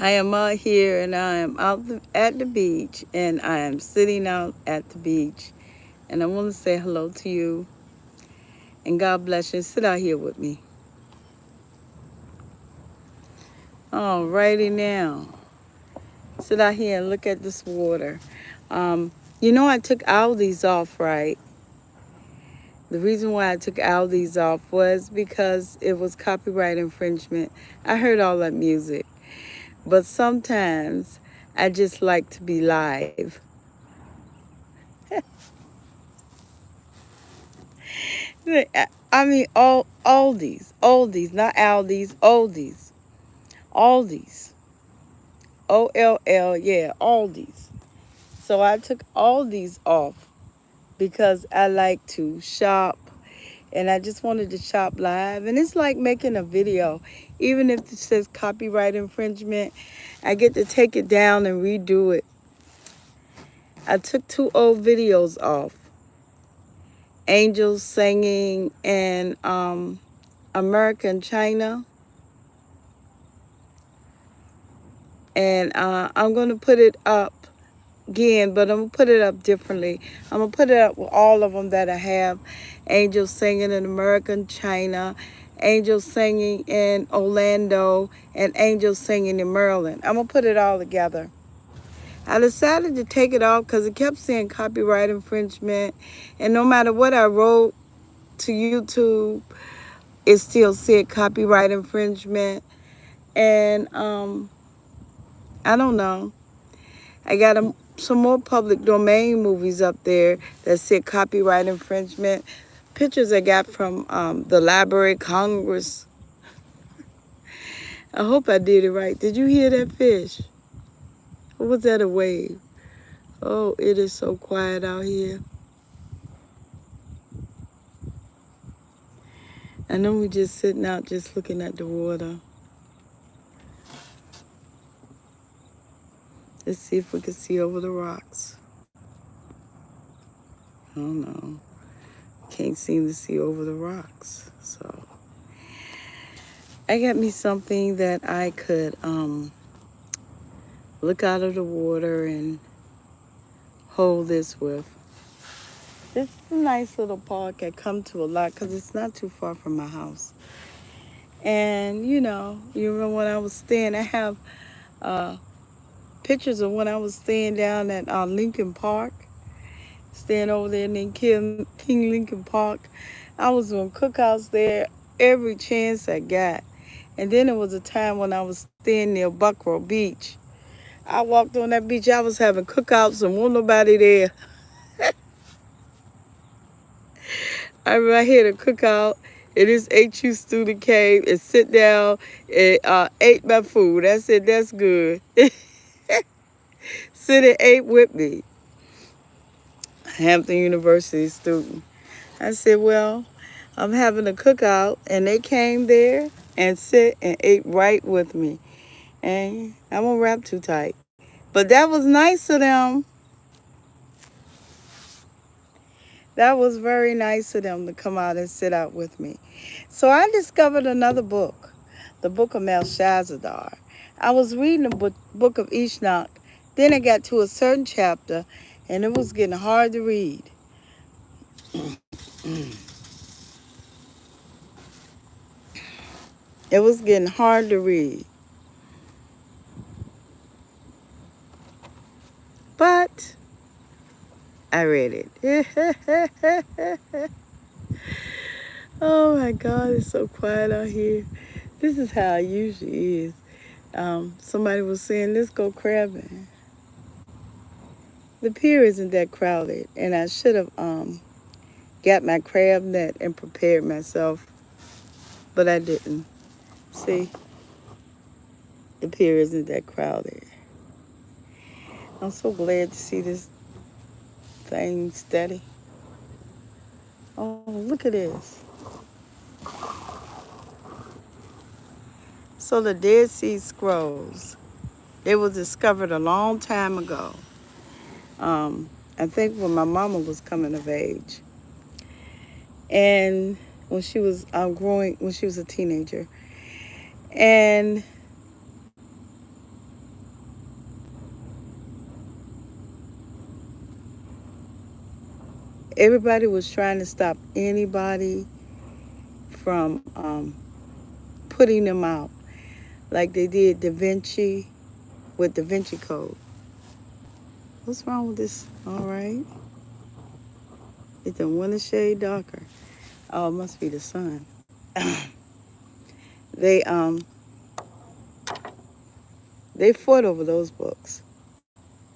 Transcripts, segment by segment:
I am out here and I am at the beach and I am sitting out at the beach. And I want to say hello to you and God bless you. Sit out here with me. Alrighty now. Sit out here and look at this water. Um, I took Aldi's off, right? The reason why I took Aldi's off was because it was copyright infringement. I heard all that music. But sometimes I just like to be live. I mean, oldies, not Aldi's, oldies, yeah, oldies. So I took oldies off because I like to shop and I just wanted to shop live. And it's like making a video. Even if it says copyright infringement, I get to take it down and redo it. I took two old videos off. Angels singing in American China. And I'm going to put it up again, but I'm going to put it up differently. I'm going to put it up with all of them that I have. Angels singing in American China, angels singing in Orlando, and angels singing in Maryland. I'm going to put it all together. I decided to take it off because it kept saying copyright infringement. And no matter what I wrote to YouTube, it still said copyright infringement. And I don't know. I got some more public domain movies up there that said copyright infringement. Pictures I got from the Library of Congress. I hope I did it right. Did you hear that fish? Or was that a wave? Oh, it is so quiet out here. I know we're just sitting out, just looking at the water. Let's see if we can see over the rocks. I don't know. Can't seem to see over the rocks. So I got me something that I could look out of the water and hold this with. This is a nice little park I come to a lot because it's not too far from my house. And, you remember when I was staying, I have pictures of when I was staying down at Lincoln Park, staying over there in King Lincoln Park. I was doing cookouts there every chance I got. And then there was a time when I was staying near Buckrow Beach. I walked on that beach, I was having cookouts and wasn't nobody there. I remember I had a cookout in this HU student cave and sit down and ate my food. I said, that's good. Sit and ate with me. Hampton University student. I said, well, I'm having a cookout, and they came there and sit and ate right with me. And I won't wrap too tight. But that was nice of them. That was very nice of them to come out and sit out with me. So I discovered another book, the book of Melchizedek. I was reading the book of Enoch. Then I got to a certain chapter, and it was getting hard to read. It was getting hard to read. But I read it. Oh my God, it's so quiet out here. This is how it usually is. Somebody was saying, let's go crabbing. The pier isn't that crowded, and I should have got my crab net and prepared myself, but I didn't. See, the pier isn't that crowded. I'm so glad to see this thing steady. Oh, look at this. So the Dead Sea Scrolls, they were discovered a long time ago. I think when my mama was coming of age. And when she was when she was a teenager. And Everybody was trying to stop anybody from putting them out, like they did Da Vinci with Da Vinci Code. What's wrong with this? All right. It done went a shade darker. Oh, it must be the sun. they they fought over those books.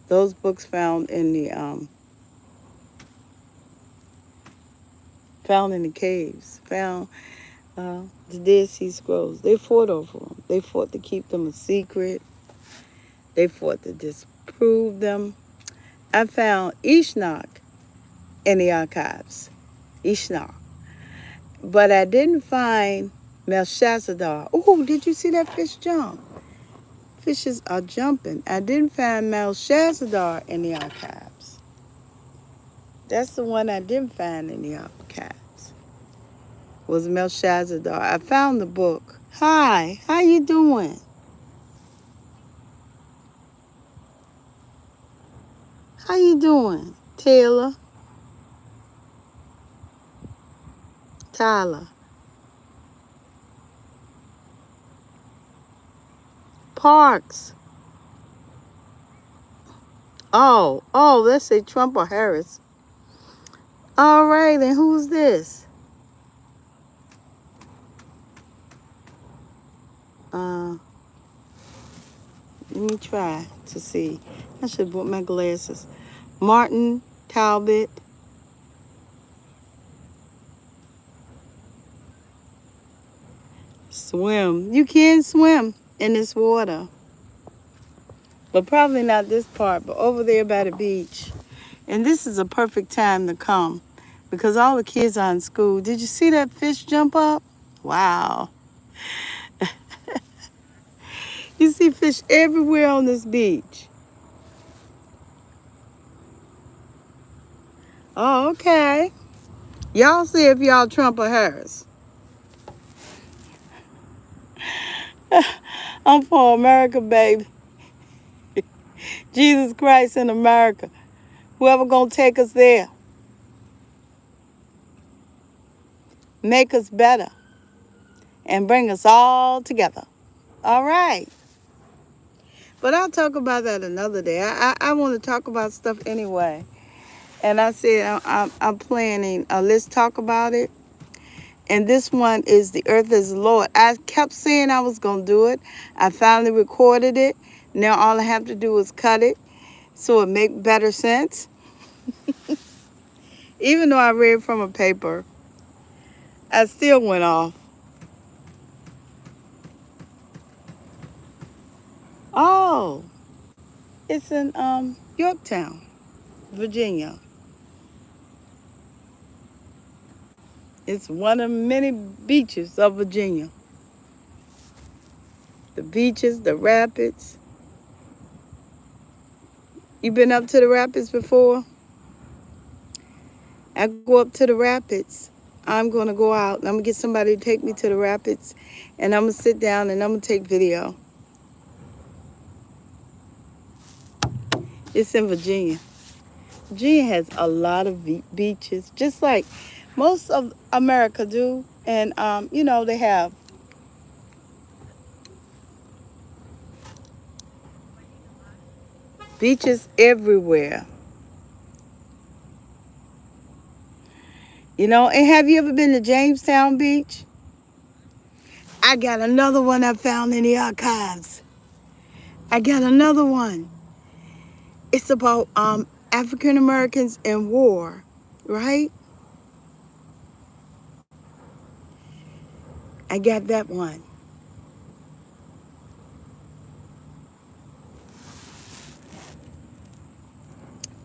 Those books found in the caves, found the Dead Sea Scrolls. They fought over them. They fought to keep them a secret. They fought to disprove them. I found Enoch in the archives, Enoch, but I didn't find Belshazzar. Oh, did you see that fish jump? Fishes are jumping. I didn't find Belshazzar in the archives. That's the one I didn't find in the archives. Was Belshazzar. I found the book. Hi, how you doing? How you doing, Taylor? Tyler. Parks. Oh, let's say Trump or Harris. All right, and who's this? Let me try to see. I should put my glasses. Martin Talbot. Swim. You can swim in this water. But probably not this part, but over there by the beach. And this is a perfect time to come because all the kids are in school. Did you see that fish jump up? Wow. You see fish everywhere on this beach. Oh, okay. Y'all see if y'all Trump or Harris. I'm for America, baby. Jesus Christ in America. Whoever gonna take us there. Make us better. And bring us all together. All right. But I'll talk about that another day. I want to talk about stuff anyway. And I said I'm planning a Let's Talk About It. And this one is The Earth is the Lord. I kept saying I was going to do it. I finally recorded it. Now all I have to do is cut it so it make better sense. Even though I read from a paper, I still went off. Oh, it's in Yorktown, Virginia. It's one of many beaches of Virginia. The beaches, the rapids. You been up to the rapids before? I go up to the rapids. I'm going to go out and I'm going to get somebody to take me to the rapids. And I'm going to sit down and I'm going to take video. It's in Virginia. Virginia has a lot of beaches, just like most of America do. And, they have beaches everywhere. And have you ever been to Jamestown Beach? I got another one I found in the archives. I got another one. It's about African Americans in war, right? I got that one.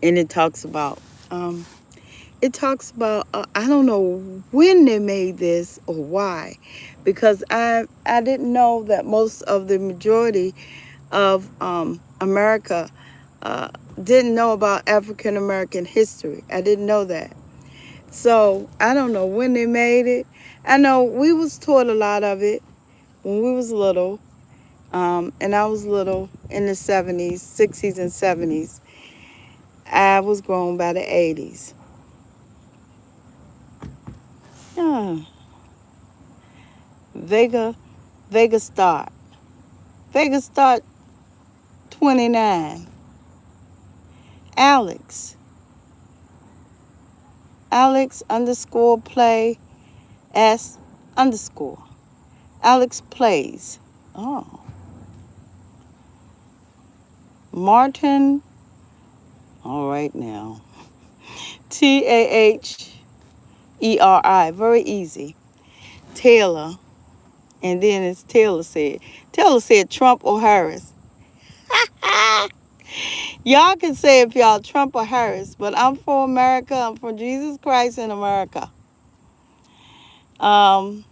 And it talks about I don't know when they made this or why, because I didn't know that most of the majority of America didn't know about African American history. I didn't know that. So I don't know when they made it. I know we was taught a lot of it when we was little, and I was little in the 70s, 60s and 70s. I was grown by the 80s. Yeah. Vega, Vega Start. Vega Start 29. Alex. Alex underscore play S underscore. Alex plays. Oh. Martin. All right now. Taheri. Very easy. Taylor. And then it's Taylor said. Taylor said Trump or Harris. Y'all can say if y'all Trump or Harris, but I'm for America. I'm for Jesus Christ in America. I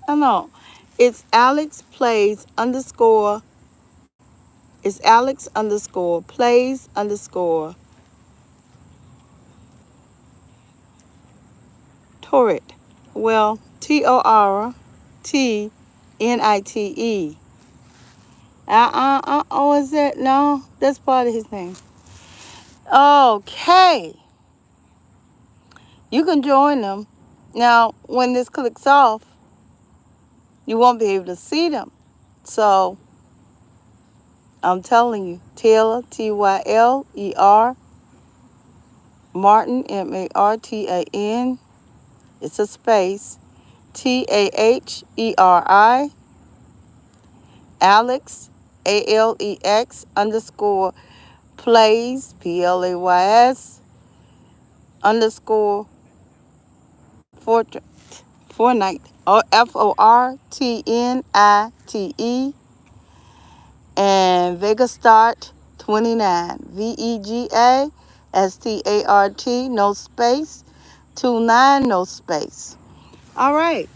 know. It's Alex plays underscore. It's Alex underscore plays underscore Torrit. Well, Tortnite. Oh, is that? No, that's part of his name. Okay. You can join them. Now, when this clicks off, you won't be able to see them. So, I'm telling you, Taylor, Tyler, Martin, Martan, it's a space, Taheri, Alex, Alex underscore plays, Plays, underscore Fortnite, Fortnite, and Vega Start 29, VEGASTART, no space, 29, no space. All right.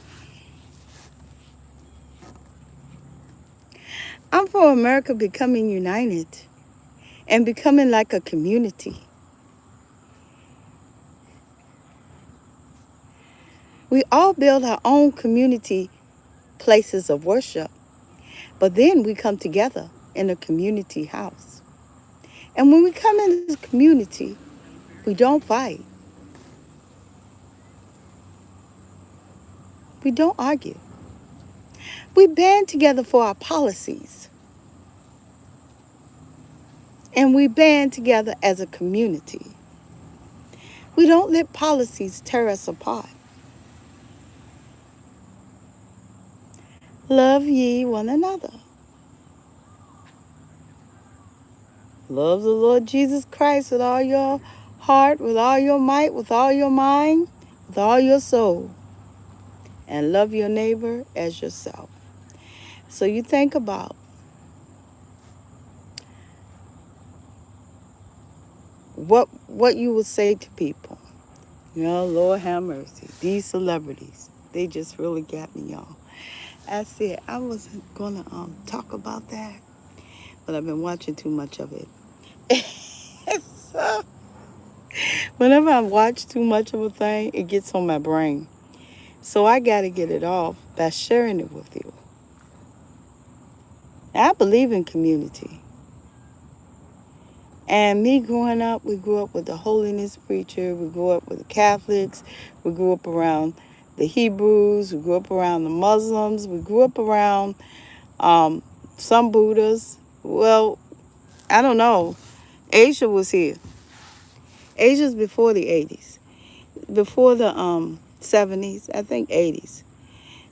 I'm for America becoming united and becoming like a community. We all build our own community places of worship, but then we come together in a community house. And when we come in this community, we don't fight. We don't argue. We band together for our policies. And we band together as a community. We don't let policies tear us apart. Love ye one another. Love the Lord Jesus Christ with all your heart, with all your might, with all your mind, with all your soul. And love your neighbor as yourself. So you think about what you would say to people. You know, Lord have mercy. These celebrities, they just really got me, y'all. I said I wasn't gonna talk about that, but I've been watching too much of it. So whenever I watch too much of a thing, it gets on my brain. So I gotta get it off by sharing it with you. I believe in community. And me growing up, we grew up with the holiness preacher. We grew up with the Catholics. We grew up around the Hebrews. We grew up around the Muslims. We grew up around some Buddhas. Well, I don't know. Asia was here. Asia's before the 80s. Before the 70s, I think 80s.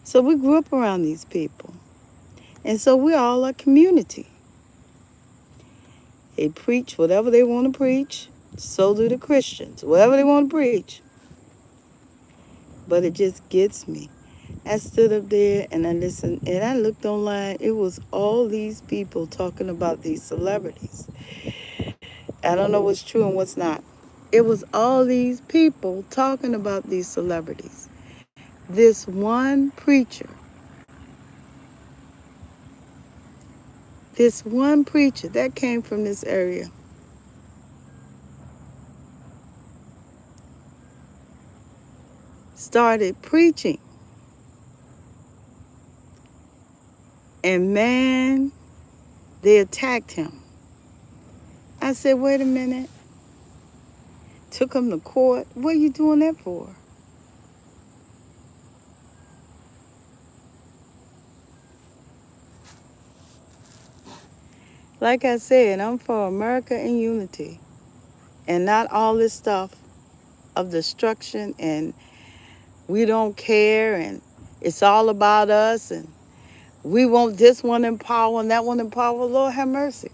So we grew up around these people. And so we're all a community. They preach whatever they want to preach. So do the Christians, whatever they want to preach. But it just gets me. I stood up there and I listened and I looked online. It was all these people talking about these celebrities. I don't know what's true and what's not. It was all these people talking about these celebrities. This one preacher that came from this area started preaching. And man, they attacked him. I said, wait a minute. took them to court. What are you doing that for? Like I said, I'm for America in unity and not all this stuff of destruction and we don't care and it's all about us and we want this one in power and that one in power. Lord have mercy.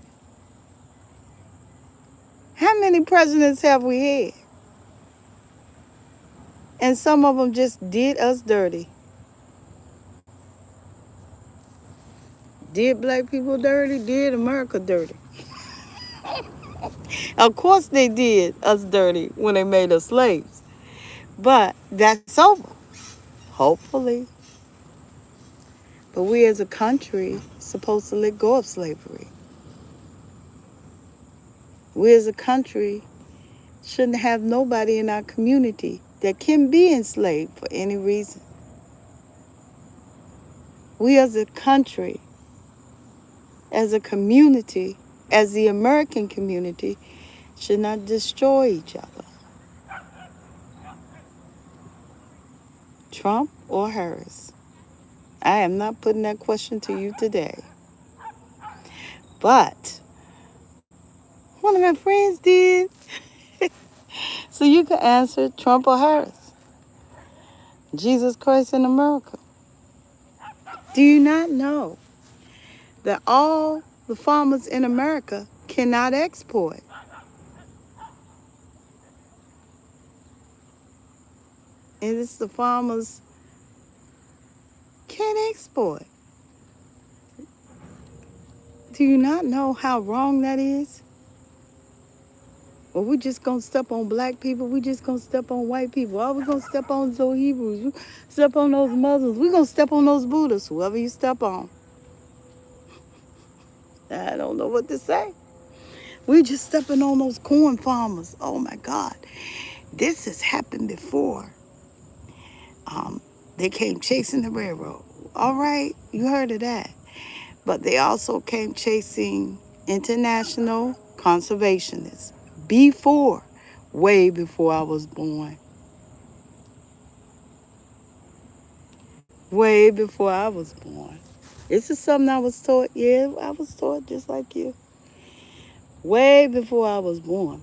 How many presidents have we had? And some of them just did us dirty. Did black people dirty? Did America dirty? Of course they did us dirty when they made us slaves. But that's over, hopefully. But we as a country supposed to let go of slavery. We as a country shouldn't have nobody in our community that can be enslaved for any reason. We as a country, as a community, as the American community, should not destroy each other. Trump or Harris? I am not putting that question to you today. But one of my friends did. So you can answer Trump or Harris. Jesus Christ in America. Do you not know that all the farmers in America cannot export? And it's the farmers can't export. Do you not know how wrong that is? Well, we're just going to step on black people. We're just going to step on white people. Oh, we're going to step on those Hebrews. We step on those Muslims. We're going to step on those Buddhists, whoever you step on. I don't know what to say. We're just stepping on those corn farmers. Oh, my God. This has happened before. They came chasing the railroad. All right, you heard of that. But they also came chasing international conservationists before, way before I was born. Way before I was born. This is something I was taught. Yeah, I was taught just like you. Way before I was born.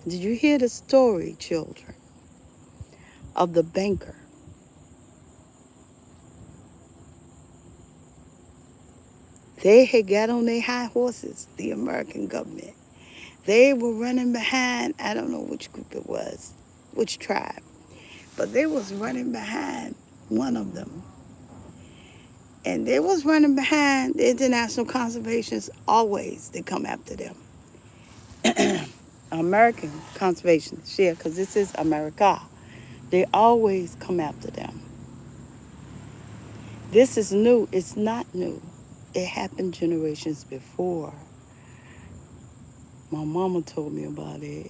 Did you hear the story, children, of the banker? They had got on their high horses, the American government. They were running behind, I don't know which group it was, which tribe, but they was running behind one of them. And they was running behind the international conservationists always. They come after them. American conservationists, yeah, because this is America. They always come after them. This is new. It's not new. It happened generations before. My mama told me about it.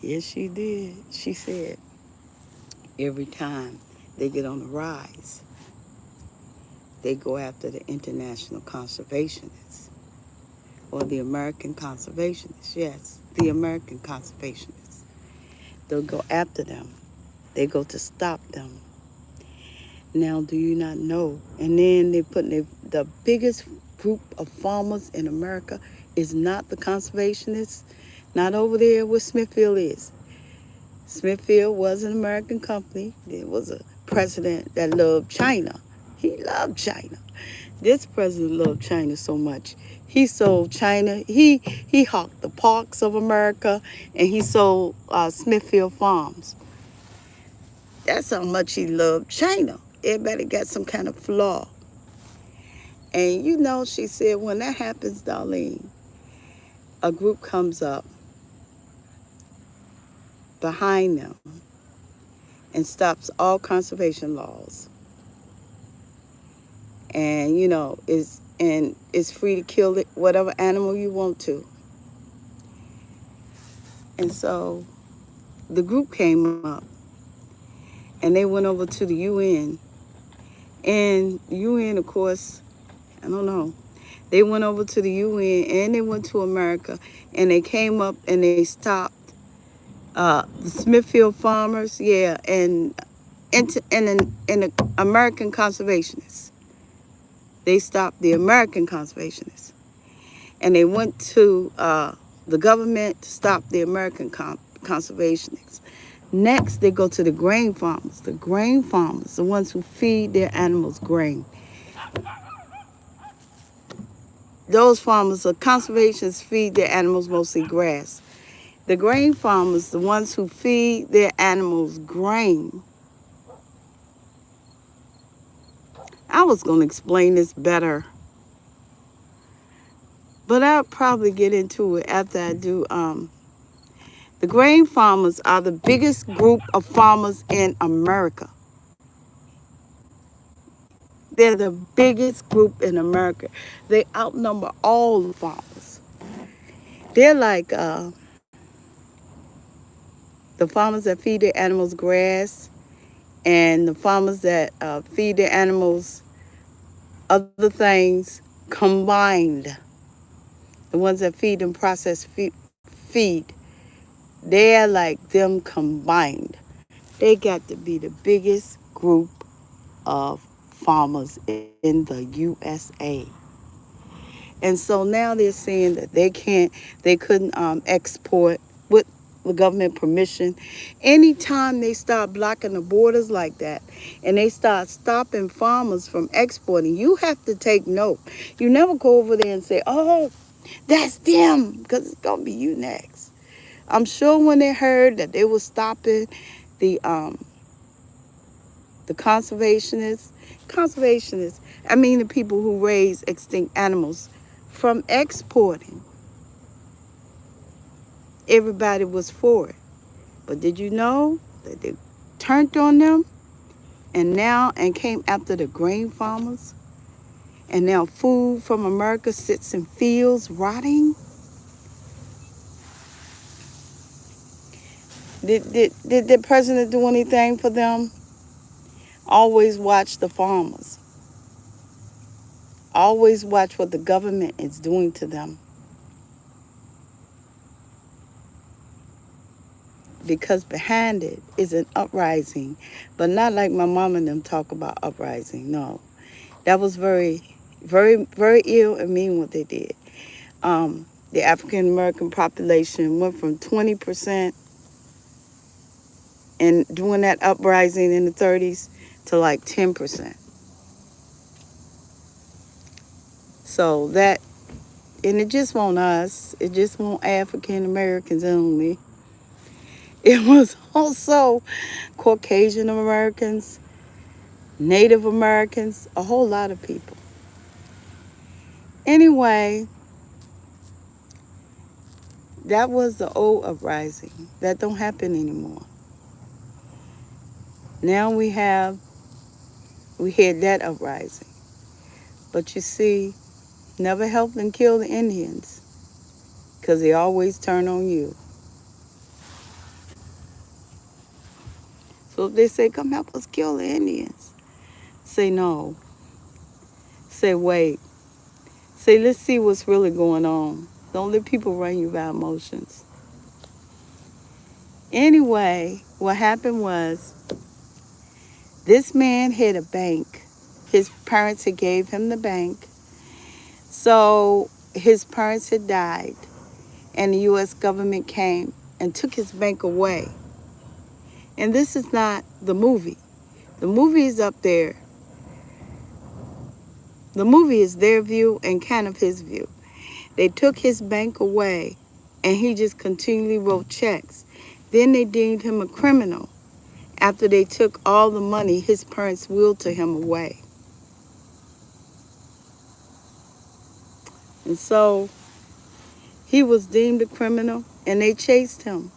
Yes, she did. She said every time they get on the rise, they go after the international conservationists or the American conservationists. Yes, the American conservationists. They'll go after them. They go to stop them. Now, do you not know? And then they put the biggest group of farmers in America is not the conservationists, not over there where Smithfield is. Smithfield was an American company. There was a president that loved China. He loved China. This president loved China so much. He sold China. He hawked the parks of America, and he sold Smithfield Farms. That's how much he loved China. Everybody got some kind of flaw. And you know, she said, when that happens, Darlene, a group comes up behind them and stops all conservation laws. And, you know, is free to kill whatever animal you want to. And so the group came up and they went over to the UN. And the UN, of course, I don't know. They went over to the UN and they went to America and they came up and they stopped The Smithfield farmers, yeah, and the American conservationists. They stopped the American conservationists, and they went to the government to stop the American conservationists. Next, they go to the grain farmers. The grain farmers, the ones who feed their animals grain. Those farmers, the conservationists, feed their animals mostly grass. The grain farmers, the ones who feed their animals grain. I was going to explain this better, but I'll probably get into it after I do. The grain farmers are the biggest group of farmers in America. They're the biggest group in America. They outnumber all the farmers. They're like the farmers that feed their animals grass and the farmers that feed their animals other things combined. The ones that feed them processed feed. They're like them combined. They got to be the biggest group of farmers in the USA. And so now they're saying that they couldn't export with the government permission. Anytime they start blocking the borders like that and they start stopping farmers from exporting, you have to take note. You never go over there and say, oh, that's them, because it's going to be you next. I'm sure when they heard that they were stopping the conservationists, I mean the people who raise extinct animals, from exporting, everybody was for it. But did you know that they turned on them and came after the grain farmers? And now food from America sits in fields rotting? Did the president do anything for them? Always watch the farmers. Always watch what the government is doing to them. Because behind it is an uprising, but not like my mom and them talk about uprising. No, that was very, very, very ill and mean what they did. The African American population went from 20% and doing that uprising in the 30s to like 10%. So that, and it just won't us. It just won't African Americans only. It was also Caucasian Americans, Native Americans, a whole lot of people. Anyway, that was the old uprising. That don't happen anymore. Now we had that uprising. But you see, never help them kill the Indians, because they always turn on you. So if they say, come help us kill the Indians, say no. Say wait. Say, let's see what's really going on. Don't let people run you by emotions. Anyway, what happened was this man had a bank. His parents had gave him the bank. So his parents had died, and the U.S. government came and took his bank away. And this is not the movie. The movie is up there. The movie is their view and kind of his view. They took his bank away, and he just continually wrote checks. Then they deemed him a criminal after they took all the money his parents willed to him away. And so he was deemed a criminal, and they chased him.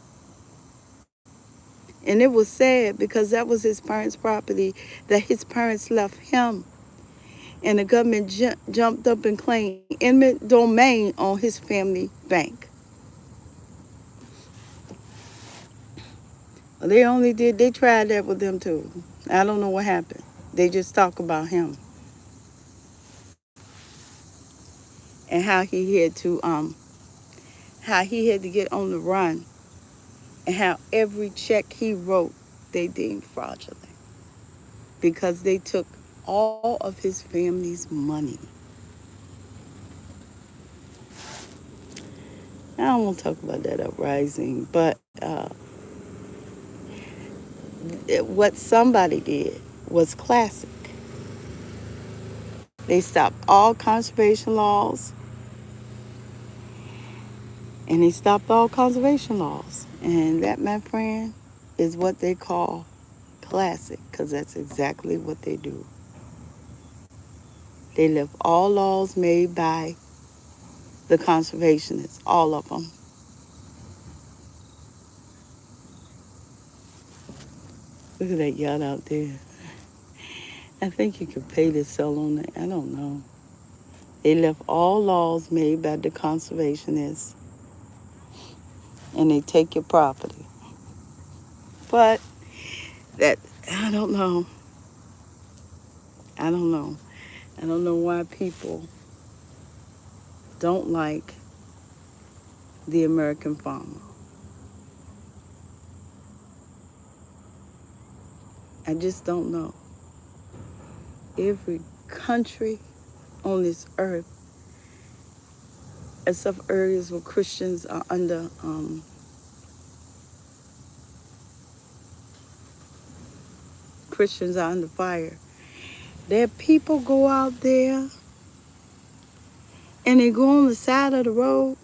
And it was sad because that was his parents' property that his parents left him. And the government jumped up and claimed eminent domain on his family bank. Well, they tried that with them too. I don't know what happened. They just talk about him. And how he had to get on the run and how every check he wrote they deemed fraudulent because they took all of his family's money. I don't want to talk about that uprising, but what somebody did was classic. They stopped all conservation laws, and they stopped all conservation laws. And that, my friend, is what they call classic, because that's exactly what they do. They left all laws made by the conservationists, all of them. Look at that yacht out there. I think you could pay to sell on it. I don't know. They left all laws made by the conservationists, and they take your property. But that, I don't know. I don't know. I don't know why people don't like the American farmer. I just don't know. Every country on this earth, except areas where Christians are under fire. Their people go out there and they go on the side of the road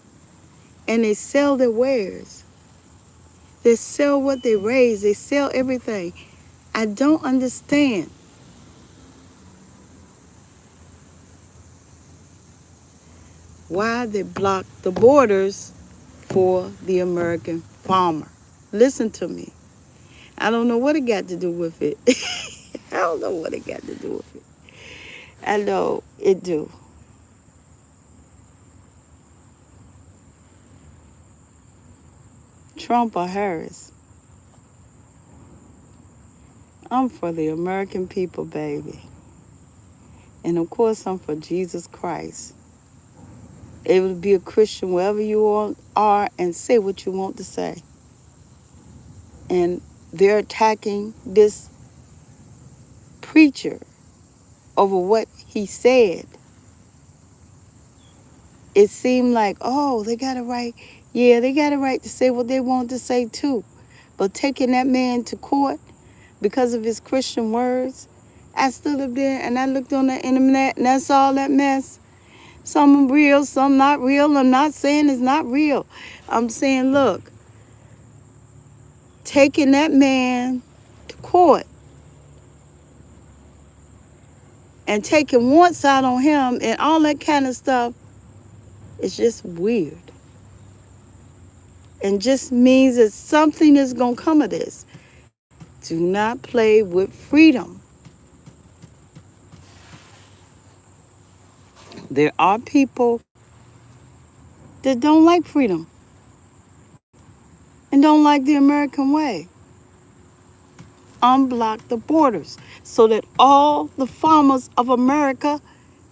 and they sell their wares. They sell what they raise. They sell everything. I don't understand why they block the borders for the American farmer. Listen to me. I don't know what it got to do with it. I don't know what it got to do with it. I know it do. Trump or Harris. I'm for the American people, baby. And of course, I'm for Jesus Christ. Able to be a Christian wherever you are and say what you want to say. And they're attacking this preacher over what he said. It seemed like, oh, they got a right. Yeah, they got a right to say what they want to say too. But taking that man to court because of his Christian words, I stood up there and I looked on the internet and I saw that mess. Some are real, some not real. I'm not saying it's not real. I'm saying, look, taking that man to court and taking one side on him and all that kind of stuff is just weird. And just means that something is going to come of this. Do not play with freedom. There are people that don't like freedom and don't like the American way. Unblock the borders so that all the farmers of America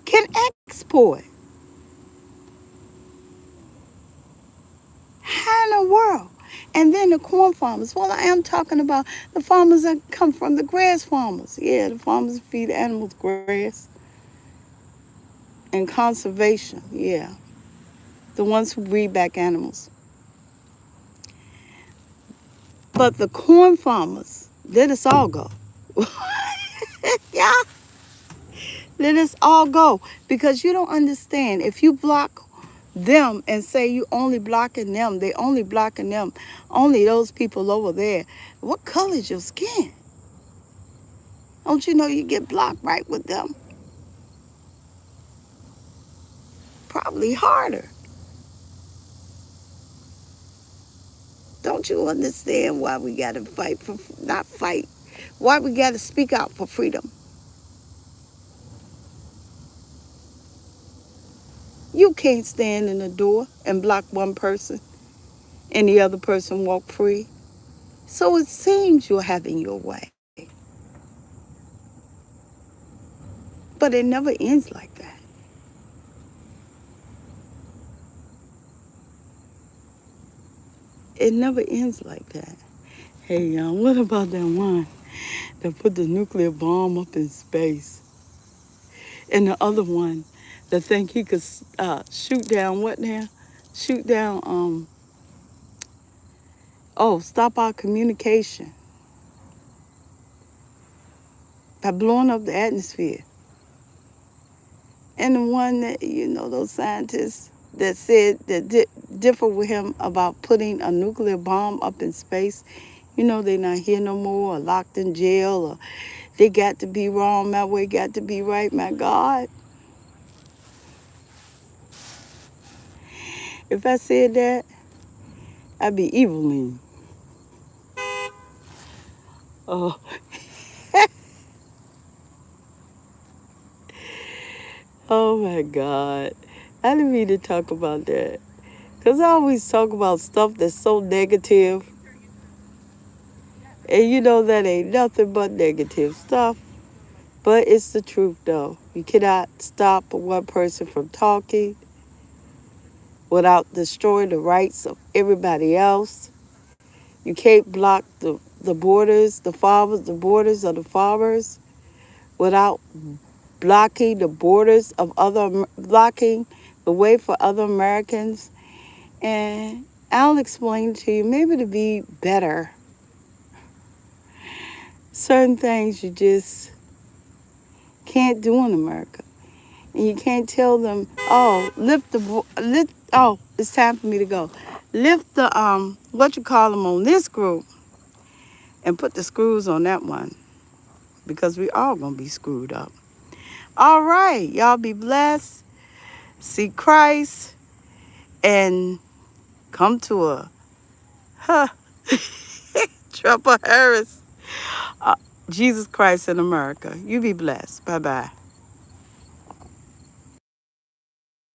can export. How in the world? And then the corn farmers. Well, I am talking about the farmers that come from the grass farmers. Yeah, the farmers feed animals grass. And conservation, yeah. The ones who breed back animals. But the corn farmers, let us all go. Yeah, let us all go. Because you don't understand. If you block them and say you only blocking them, they only blocking them, only those people over there. What color is your skin? Don't you know you get blocked right with them? Probably harder. Don't you understand why we got to fight for, not fight, why we got to speak out for freedom? You can't stand in the door and block one person and the other person walk free. So it seems you're having your way. But it never ends like that. it never ends like that. Hey, what about that one that put the nuclear bomb up in space? And the other one that think he could shoot down what now? Shoot down, stop our communication by blowing up the atmosphere. And the one that, those scientists that said that differ with him about putting a nuclear bomb up in space, they're not here no more or locked in jail or they got to be wrong, my way got to be right, my God. If I said that, I'd be eviling. Oh. Oh my God. I didn't mean to talk about that. Because I always talk about stuff that's so negative. And that ain't nothing but negative stuff. But it's the truth though. You cannot stop one person from talking without destroying the rights of everybody else. You can't block the borders, the borders of the farmers without blocking the borders of blocking the way for other Americans. And I'll explain to you, maybe to be better. Certain things you just can't do in America. And you can't tell them, it's time for me to go. Lift the, on this group and put the screws on that one. Because we all going to be screwed up. All right. Y'all be blessed. See Christ. And come to Trump or Harris. Jesus Christ in America. You be blessed. Bye-bye.